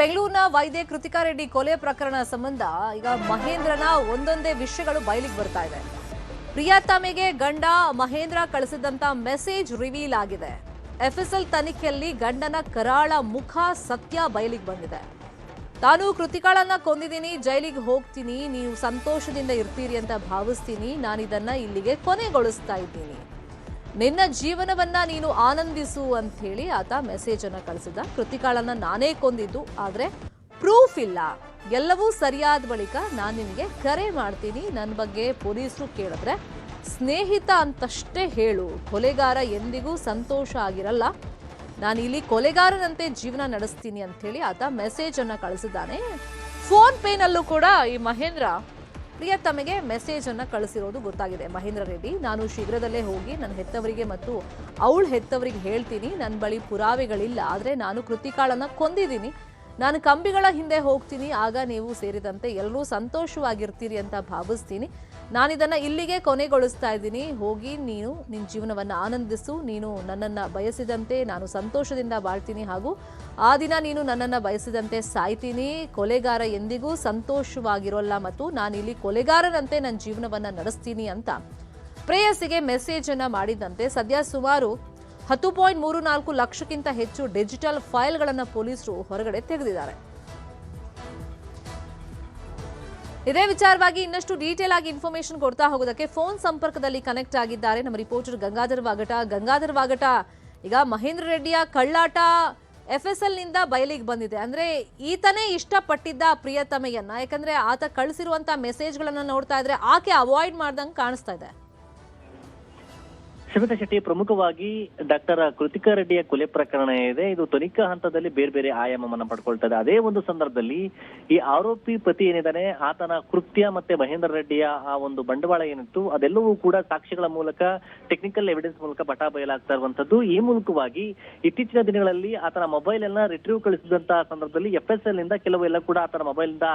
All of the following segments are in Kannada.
ಬೆಂಗಳೂರಿನ ವೈದ್ಯ ಕೃತಿಕಾ ರೆಡ್ಡಿ ಕೊಲೆ ಪ್ರಕರಣ ಸಂಬಂಧ ಈಗ ಮಹೇಂದ್ರನ ಒಂದೊಂದೇ ವಿಷಯಗಳು ಬಯಲಿಗೆ ಬರ್ತಾ ಇದೆ. ಪ್ರಿಯತಮೆಗೆ ಗಂಡ ಮಹೇಂದ್ರ ಕಳಿಸಿದಂತ ಮೆಸೇಜ್ ರಿವೀಲ್ ಆಗಿದೆ. ಎಫ್ಎಸ್ಎಲ್ ತನಿಖೆಯಲ್ಲಿ ಗಂಡನ ಕರಾಳ ಮುಖ ಸತ್ಯ ಬಯಲಿಗೆ ಬಂದಿದೆ. ತಾನು ಕೃತಿಕಾಳನ್ನ ಕೊಂದಿದ್ದೀನಿ, ಜೈಲಿಗೆ ಹೋಗ್ತೀನಿ, ನೀವು ಸಂತೋಷದಿಂದ ಇರ್ತೀರಿ ಅಂತ ಭಾವಿಸ್ತೀನಿ, ನಾನಿದನ್ನ ಇಲ್ಲಿಗೆ ಕೊನೆಗೊಳಿಸ್ತಾ ಇದ್ದೀನಿ, ನಿನ್ನ ಜೀವನವನ್ನ ನೀನು ಆನಂದಿಸು ಅಂತ ಹೇಳಿ ಆತ ಮೆಸೇಜ್ ಅನ್ನ ಕಳಿಸಿದ. ಕೃತಿಕಾಳನ್ನ ನಾನೇ ಕೊಂದಿದ್ದು, ಆದ್ರೆ ಪ್ರೂಫ್ ಇಲ್ಲ, ಎಲ್ಲವೂ ಸರಿಯಾದ ಬಳಿಕ ನಾನು ನಿನಗೆ ಕರೆ ಮಾಡ್ತೀನಿ, ನನ್ನ ಬಗ್ಗೆ ಪೊಲೀಸರು ಕೇಳಿದ್ರೆ ಸ್ನೇಹಿತ ಅಂತಷ್ಟೇ ಹೇಳು, ಕೊಲೆಗಾರ ಎಂದಿಗೂ ಸಂತೋಷ ಆಗಿರಲ್ಲ, ನಾನು ಇಲ್ಲಿ ಕೊಲೆಗಾರನಂತೆ ಜೀವನ ನಡೆಸ್ತೀನಿ ಅಂತ ಹೇಳಿ ಆತ ಮೆಸೇಜ್ ಅನ್ನ ಕಳಿಸಿದ್ದಾನೆ. ಫೋನ್ ಪೇನಲ್ಲೂ ಕೂಡ ಈ ಮಹೇಂದ್ರ ಪ್ರಿಯತಮೆಗೆ ಮೆಸೇಜ್ ಅನ್ನ ಕಳಿಸಿರೋದು ಗೊತ್ತಾಗಿದೆ. ಮಹೇಂದ್ರ ರೆಡ್ಡಿ, ನಾನು ಶೀಘ್ರದಲ್ಲೇ ಹೋಗಿ ನನ್ನ ಹೆತ್ತವರಿಗೆ ಮತ್ತು ಅವಳ ಹೆತ್ತವರಿಗೆ ಹೇಳ್ತೀನಿ, ನನ್ನ ಬಳಿ ಪುರಾವೆಗಳಿಲ್ಲ, ಆದರೆ ನಾನು ಕೃತಿಕಾಳನ್ನ ಕೊಂದಿದ್ದೀನಿ, ನಾನು ಕಂಬಿಗಳ ಹಿಂದೆ ಹೋಗ್ತೀನಿ, ಆಗ ನೀವು ಸೇರಿದಂತೆ ಎಲ್ಲರೂ ಸಂತೋಷವಾಗಿರ್ತೀರಿ ಅಂತ ಭಾವಿಸ್ತೀನಿ, ನಾನಿದನ್ನು ಇಲ್ಲಿಗೆ ಕೊನೆಗೊಳಿಸ್ತಾ ಇದ್ದೀನಿ, ಹೋಗಿ ನೀನು ನಿನ್ನ ಜೀವನವನ್ನು ಆನಂದಿಸು, ನೀನು ನನ್ನನ್ನು ಬಯಸಿದಂತೆ ನಾನು ಸಂತೋಷದಿಂದ ಬಾಳ್ತೀನಿ, ಹಾಗೂ ಆ ದಿನ ನೀನು ನನ್ನನ್ನು ಬಯಸಿದಂತೆ ಸಾಯ್ತೀನಿ, ಕೊಲೆಗಾರ ಎಂದಿಗೂ ಸಂತೋಷವಾಗಿರೋಲ್ಲ ಮತ್ತು ನಾನಿಲ್ಲಿ ಕೊಲೆಗಾರನಂತೆ ನನ್ನ ಜೀವನವನ್ನು ನಡೆಸ್ತೀನಿ ಅಂತ ಪ್ರೇಯಸಿಗೆ ಮೆಸೇಜ್ ಅನ್ನ ಮಾಡಿದಂತೆ ಸದ್ಯ ಸುಮಾರು 10.34 ಲಕ್ಷಕ್ಕಿಂತ ಹೆಚ್ಚು ಡಿಜಿಟಲ್ ಫೈಲ್ಗಳನ್ನು ಪೊಲೀಸರು ಹೊರಗಡೆ ತೆಗೆದಿದ್ದಾರೆ. ಇದೇ ವಿಚಾರವಾಗಿ ಇನ್ನಷ್ಟು ಡೀಟೇಲ್ ಆಗಿ ಇನ್ಫಾರ್ಮೇಶನ್ ಕೊಡ್ತಾ ಹೋಗೋದಕ್ಕೆ ಫೋನ್ ಸಂಪರ್ಕದಲ್ಲಿ ಕನೆಕ್ಟ್ ಆಗಿದ್ದಾರೆ ನಮ್ಮ ರಿಪೋರ್ಟರ್ ಗಂಗಾಧರ್ ವಾಗಟ. ಈಗ ಮಹೇಂದ್ರ ರೆಡ್ಡಿಯ ಕಳ್ಳಾಟ ಎಫ್ಎಸ್ಎಲ್ ನಿಂದ ಬಯಲಿಗೆ ಬಂದಿದೆ. ಅಂದ್ರೆ ಈತನೇ ಇಷ್ಟಪಟ್ಟಿದ್ದ ಪ್ರಿಯತಮೆಯನ್ನ, ಯಾಕಂದ್ರೆ ಆತ ಕಳಿಸಿರುವಂತ ಮೆಸೇಜ್ಗಳನ್ನ ನೋಡ್ತಾ ಇದ್ರೆ ಆಕೆ ಅವಾಯ್ಡ್ ಮಾಡ್ದಂಗೆ ಕಾಣಿಸ್ತಾ ಇದೆ. ಶ್ವೇತಾ ಶೆಟ್ಟಿ, ಪ್ರಮುಖವಾಗಿ ಡಾಕ್ಟರ್ ಕೃತಿಕಾ ರೆಡ್ಡಿಯ ಕೊಲೆ ಪ್ರಕರಣ ಇದೆ, ಇದು ತನಿಖಾ ಹಂತದಲ್ಲಿ ಬೇರೆ ಬೇರೆ ಆಯಾಮವನ್ನ ಪಡ್ಕೊಳ್ತದೆ. ಅದೇ ಒಂದು ಸಂದರ್ಭದಲ್ಲಿ ಈ ಆರೋಪಿ ಪತಿ ಏನಿದ್ದಾನೆ ಆತನ ಕೃತ್ಯ ಮತ್ತೆ ಮಹೇಂದ್ರ ರೆಡ್ಡಿಯ ಆ ಒಂದು ಬಂಡವಾಳ ಏನಿತ್ತು ಅದೆಲ್ಲವೂ ಕೂಡ ಸಾಕ್ಷ್ಯಗಳ ಮೂಲಕ, ಟೆಕ್ನಿಕಲ್ ಎವಿಡೆನ್ಸ್ ಮೂಲಕ ಬಟಾ ಬಯಲಾಗ್ತಾ ಇರುವಂತದ್ದು. ಈ ಮೂಲಕವಾಗಿ ಇತ್ತೀಚಿನ ದಿನಗಳಲ್ಲಿ ಆತನ ಮೊಬೈಲ್ ಅನ್ನ ರಿಟ್ರೀವ್ ಕಳಿಸಿದಂತಹ ಸಂದರ್ಭದಲ್ಲಿ ಎಫ್ಎಸ್ಎಲ್ ನಿಂದ ಕೆಲವೆಲ್ಲ ಕೂಡ ಆತನ ಮೊಬೈಲ್ ಇಂದ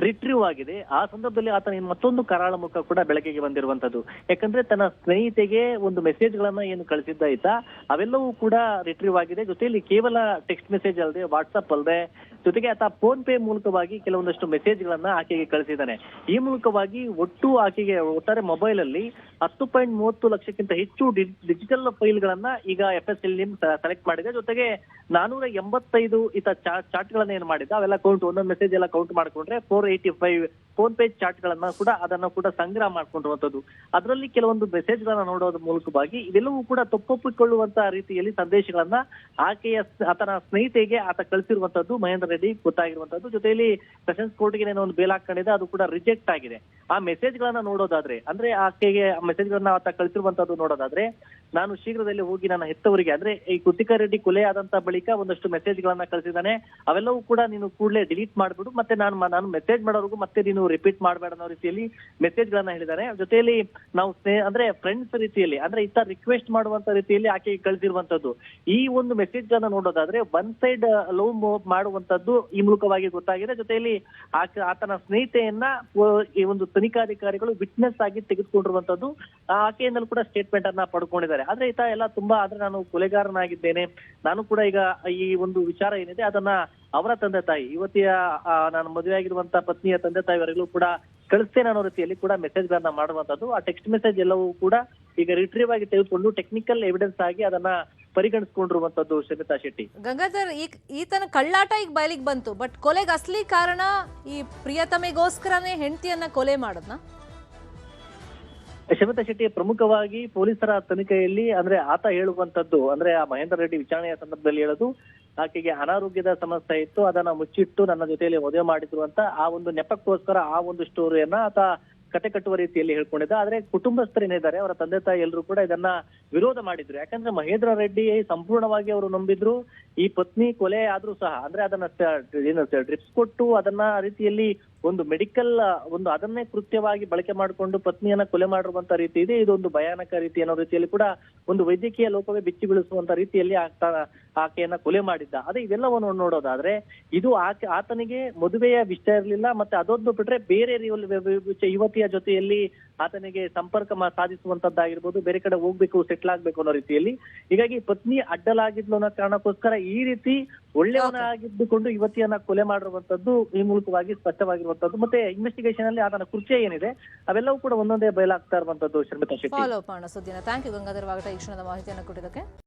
ರಿಟ್ರೀವ್ ಆಗಿದೆ. ಆ ಸಂದರ್ಭದಲ್ಲಿ ಆತನ ಮತ್ತೊಂದು ಕರಾಳ ಮುಖ ಕೂಡ ಬೆಳಕಿಗೆ ಬಂದಿರುವಂತದ್ದು. ಯಾಕಂದ್ರೆ ತನ್ನ ಸ್ನೇಹಿತೆಗೆ ಒಂದು ಮೆಸೇಜ್ ಗಳನ್ನ ಏನು ಕಳಿಸಿದ್ದ ಈತ ಅವೆಲ್ಲವೂ ಕೂಡ ರಿಟ್ರೀವ್ ಆಗಿದೆ. ಜೊತೆಯಲ್ಲಿ ಕೇವಲ ಟೆಕ್ಸ್ಟ್ ಮೆಸೇಜ್ ಅಲ್ಲದೆ, ವಾಟ್ಸ್ಆಪ್ ಅಲ್ಲದೆ, ಜೊತೆಗೆ ಆತ ಫೋನ್ ಪೇ ಮೂಲಕವಾಗಿ ಕೆಲವೊಂದಷ್ಟು ಮೆಸೇಜ್ ಗಳನ್ನ ಆಕೆಗೆ ಕಳಿಸಿದ್ದಾನೆ. ಈ ಮೂಲಕವಾಗಿ ಒಟ್ಟು ಆಕೆಗೆ ಒಟ್ಟಾರೆ ಮೊಬೈಲ್ ಅಲ್ಲಿ 10.30 ಲಕ್ಷಕ್ಕಿಂತ ಹೆಚ್ಚು ಡಿಜಿಟಲ್ ಫೈಲ್ ಗಳನ್ನ ಈಗ ಎಫ್ಎಸ್ಎಲ್ ಸೆಲೆಕ್ಟ್ ಮಾಡಿದೆ. ಜೊತೆಗೆ 485 ಈತ ಚಾಟ್ ಗಳನ್ನ ಏನ್ ಮಾಡಿದ್ದ ಅವೆಲ್ಲ ಕೌಂಟ್, ಒಂದೊಂದು ಮೆಸೇಜ್ ಎಲ್ಲ ಕೌಂಟ್ ಮಾಡ್ಕೊಂಡ್ರೆ 485 ಫೋನ್ ಪೇ ಚಾಟ್ ಗಳನ್ನ ಕೂಡ ಅದನ್ನ ಕೂಡ ಸಂಗ್ರಹ ಮಾಡ್ಕೊಂಡಿರುವಂತದ್ದು. ಅದರಲ್ಲಿ ಕೆಲವೊಂದು ಮೆಸೇಜ್ ಗಳನ್ನ ನೋಡೋದ್ರ ಮೂಲಕವಾಗಿ ಇದೆಲ್ಲವೂ ಕೂಡ ತಪ್ಪೊಪ್ಪಿಕೊಳ್ಳುವಂತ ರೀತಿಯಲ್ಲಿ ಸಂದೇಶಗಳನ್ನ ಆತನ ಸ್ನೇಹಿತೆಗೆ ಆತ ಕಳಿಸಿರುವಂತದ್ದು ಮಹೇಂದ್ರ ರೆಡ್ಡಿ ಗೊತ್ತಾಗಿರುವಂತದ್ದು. ಜೊತೆಯಲ್ಲಿ ಸೆಷನ್ಸ್ ಕೋರ್ಟ್ಗೆ ಒಂದು ಬೇಲ್ ಹಾಕೊಂಡಿದೆ, ಅದು ಕೂಡ ರಿಜೆಕ್ಟ್ ಆಗಿದೆ. ಆ ಮೆಸೇಜ್ ಗಳನ್ನ ನೋಡೋದಾದ್ರೆ, ಅಂದ್ರೆ ಆಕೆಗೆ ಮೆಸೇಜ್ ಗಳನ್ನ ಆತ ಕಳಿಸಿರುವಂತದ್ದು ನೋಡೋದಾದ್ರೆ, ನಾನು ಶೀಘ್ರದಲ್ಲಿ ಹೋಗಿ ನನ್ನ ಹೆತ್ತವರಿಗೆ, ಅಂದ್ರೆ ಈ ಕೃತಿಕಾ ರೆಡ್ಡಿ ಕೊಲೆ ಆದಂತ ಬಳಿಕ ಒಂದಷ್ಟು ಮೆಸೇಜ್ ಗಳನ್ನ ಕಳಿಸಿದ್ದಾನೆ, ಅವೆಲ್ಲವೂ ಕೂಡ ನೀನು ಕೂಡಲೇ ಡಿಲೀಟ್ ಮಾಡ್ಬಿಡು, ಮತ್ತೆ ನಾನು ಮೆಸೇಜ್ ಮಾಡೋರ್ಗು ಮತ್ತೆ ನೀನು ರಿಪೀಟ್ ಮಾಡಬೇಡ ಅನ್ನೋ ರೀತಿಯಲ್ಲಿ ಮೆಸೇಜ್ ಗಳನ್ನ ಹೇಳಿದ್ದಾರೆ. ಜೊತೆಯಲ್ಲಿ ನಾವು ಅಂದ್ರೆ ಫ್ರೆಂಡ್ಸ್ ರೀತಿಯಲ್ಲಿ, ಅಂದ್ರೆ ಇತ್ತ ರಿಕ್ವೆಸ್ಟ್ ಮಾಡುವಂತ ರೀತಿಯಲ್ಲಿ ಆಕೆಗೆ ಕಳಿಸಿರುವಂತದ್ದು. ಈ ಒಂದು ಮೆಸೇಜ್ ಗಳನ್ನ ನೋಡೋದಾದ್ರೆ ಒನ್ ಸೈಡ್ ಲವ್ ಮಾಡುವಂತದ್ದು ಈ ಮೂಲಕವಾಗಿ ಗೊತ್ತಾಗಿದೆ. ಜೊತೆಯಲ್ಲಿ ಆತನ ಸ್ನೇಹಿತೆಯನ್ನ ಈ ಒಂದು ತನಿಖಾಧಿಕಾರಿಗಳು ವಿಟ್ನೆಸ್ ಆಗಿ ತೆಗೆದುಕೊಂಡಿರುವಂತದ್ದು. ಆಕೆಯಿಂದಲೂ ಕೂಡ ಸ್ಟೇಟ್ಮೆಂಟ್ ಅನ್ನ ಪಡ್ಕೊಂಡಿದ್ದಾರೆ. ಆದ್ರೆ ಈತ ಎಲ್ಲ ತುಂಬಾ, ಆದ್ರೆ ನಾನು ಕೊಲೆಗಾರನಾಗಿದ್ದೇನೆ, ನಾನು ಕೂಡ ಈಗ ಈ ಒಂದು ವಿಚಾರ ಏನಿದೆ ಅದನ್ನ ಅವರ ತಂದೆ ತಾಯಿ, ಯುವತಿಯ ನಾನು ಮದುವೆ ಆಗಿರುವಂತ ಪತ್ನಿಯ ತಂದೆ ತಾಯಿವರೆಗೂ ಕೂಡ ಕಳಿಸ್ತೇನೆ ಅನ್ನೋ ರೀತಿಯಲ್ಲಿ ಕೂಡ ಮೆಸೇಜ್ ಗಳನ್ನ ಮಾಡುವಂತದ್ದು. ಆ ಟೆಕ್ಸ್ಟ್ ಮೆಸೇಜ್ ಎಲ್ಲವೂ ಕೂಡ ಈಗ ರಿಟ್ರೀವ್ ಆಗಿ ತೆಗೆದುಕೊಂಡು ಟೆಕ್ನಿಕಲ್ ಎವಿಡೆನ್ಸ್ ಆಗಿ ಅದನ್ನ ಪರಿಗಣಿಸಿಕೊಂಡಿರುವಂತದ್ದು. ಶ್ವೇತಾ ಶೆಟ್ಟಿ, ಗಂಗಾಧರ್, ಈತನ ಕಳ್ಳಾಟ ಈಗ ಬಯಲಿಗೆ ಬಂತು, ಬಟ್ ಕೊಲೆಗೆ ಅಸಲಿ ಕಾರಣ ಈ ಪ್ರಿಯತಮೆಗೋಸ್ಕರನೇ ಹೆಂಡತಿಯನ್ನ ಕೊಲೆ ಮಾಡದ್ನ? ಶ್ವೇತಾ ಶೆಟ್ಟಿ, ಪ್ರಮುಖವಾಗಿ ಪೊಲೀಸರ ತನಿಖೆಯಲ್ಲಿ ಅಂದ್ರೆ ಆತ ಹೇಳುವಂತದ್ದು, ಅಂದ್ರೆ ಆ ಮಹೇಂದ್ರ ರೆಡ್ಡಿ ವಿಚಾರಣೆಯ ಸಂದರ್ಭದಲ್ಲಿ ಹೇಳೋದು, ಆಕೆಗೆ ಅನಾರೋಗ್ಯದ ಸಮಸ್ಯೆ ಇತ್ತು, ಅದನ್ನ ಮುಚ್ಚಿಟ್ಟು ನನ್ನ ಜೊತೆಯಲ್ಲಿ ಮದುವೆ ಮಾಡಿದ್ರು ಅಂತ ಆ ಒಂದು ನೆಪಕ್ಕೋಸ್ಕರ ಆ ಒಂದು ಸ್ಟೋರಿಯನ್ನ ಆತ ಕತೆ ಕಟ್ಟುವ ರೀತಿಯಲ್ಲಿ ಹೇಳ್ಕೊಂಡಿದ್ದ. ಆದ್ರೆ ಕುಟುಂಬಸ್ಥರೇನಿದ್ದಾರೆ, ಅವರ ತಂದೆ ತಾಯಿ ಎಲ್ಲರೂ ಕೂಡ ಇದನ್ನ ವಿರೋಧ ಮಾಡಿದ್ರು. ಯಾಕಂದ್ರೆ ಮಹೇಂದ್ರ ರೆಡ್ಡಿ ಸಂಪೂರ್ಣವಾಗಿ ಅವರು ನಂಬಿದ್ರು ಈ ಪತ್ನಿ ಕೊಲೆ ಆದ್ರೂ ಸಹ, ಅಂದ್ರೆ ಅದನ್ನ ಡ್ರಿಪ್ಸ್ ಕೊಟ್ಟು ಅದನ್ನ ರೀತಿಯಲ್ಲಿ ಒಂದು ಮೆಡಿಕಲ್ ಒಂದು ಅದನ್ನೇ ಕೃತ್ಯವಾಗಿ ಬಳಕೆ ಮಾಡಿಕೊಂಡು ಪತ್ನಿಯನ್ನ ಕೊಲೆ ಮಾಡಿರುವಂತ ರೀತಿ ಇದೆ, ಇದೊಂದು ಭಯಾನಕ ರೀತಿ ಅನ್ನೋ ರೀತಿಯಲ್ಲಿ ಕೂಡ ಒಂದು ವೈದ್ಯಕೀಯ ಲೋಕವೇ ಬೆಚ್ಚಿ ಬೀಳಿಸುವಂತ ರೀತಿಯಲ್ಲಿ ಆಕೆಯನ್ನ ಕೊಲೆ ಮಾಡಿದ್ದ. ಅದೇ ಇವೆಲ್ಲವನ್ನು ನೋಡೋದಾದ್ರೆ ಇದು ಆತನಿಗೆ ಮದುವೆಯ ವಿಷಯ ಇರಲಿಲ್ಲ, ಮತ್ತೆ ಅದೊಂದು ಬಿಟ್ರೆ ಬೇರೆ ಯುವತಿಯ ಜೊತೆಯಲ್ಲಿ ಆತನಿಗೆ ಸಂಪರ್ಕ ಸಾಧಿಸುವಂತದ್ದಾಗಿರ್ಬೋದು, ಬೇರೆ ಕಡೆ ಹೋಗ್ಬೇಕು, ಸೆಟ್ಲ್ ಆಗ್ಬೇಕು ಅನ್ನೋ ರೀತಿಯಲ್ಲಿ. ಹೀಗಾಗಿ ಪತ್ನಿ ಅಡ್ಡಲಾಗಿದ್ಲು ಅನ್ನೋ ಕಾರಣಕ್ಕೋಸ್ಕರ ಈ ರೀತಿ ಒಳ್ಳೆಯವನಾಗಿದ್ದುಕೊಂಡು ಯುವತಿಯನ್ನ ಕೊಲೆ ಮಾಡಿರುವಂತದ್ದು ಈ ಮೂಲಕವಾಗಿ ಸ್ಪಷ್ಟವಾಗಿರುವಂತದ್ದು. ಮತ್ತೆ ಇನ್ವೆಸ್ಟಿಗೇಷನ್ ಅಲ್ಲಿ ಆತನ ಕೃತ್ಯ ಏನಿದೆ ಅವೆಲ್ಲವೂ ಕೂಡ ಒಂದೊಂದೇ ಬಯಲಾಗ್ತಾ ಇರುವಂತದ್ದು. ಶರ್ಮಿತಾ ಶೆಟ್ಟಿ, ಫಾಲೋ ಅಪ್ ಮಾಡೋಣ ಸುದ್ದಿನ. ಥ್ಯಾಂಕ್ ಯು ಗಂಗಾಧರ್ ವಾಗಟ ಈ ಕ್ಷಣದ ಮಾಹಿತಿಯನ್ನು ಕೊಟ್ಟಿದ್ದಕ್ಕೆ.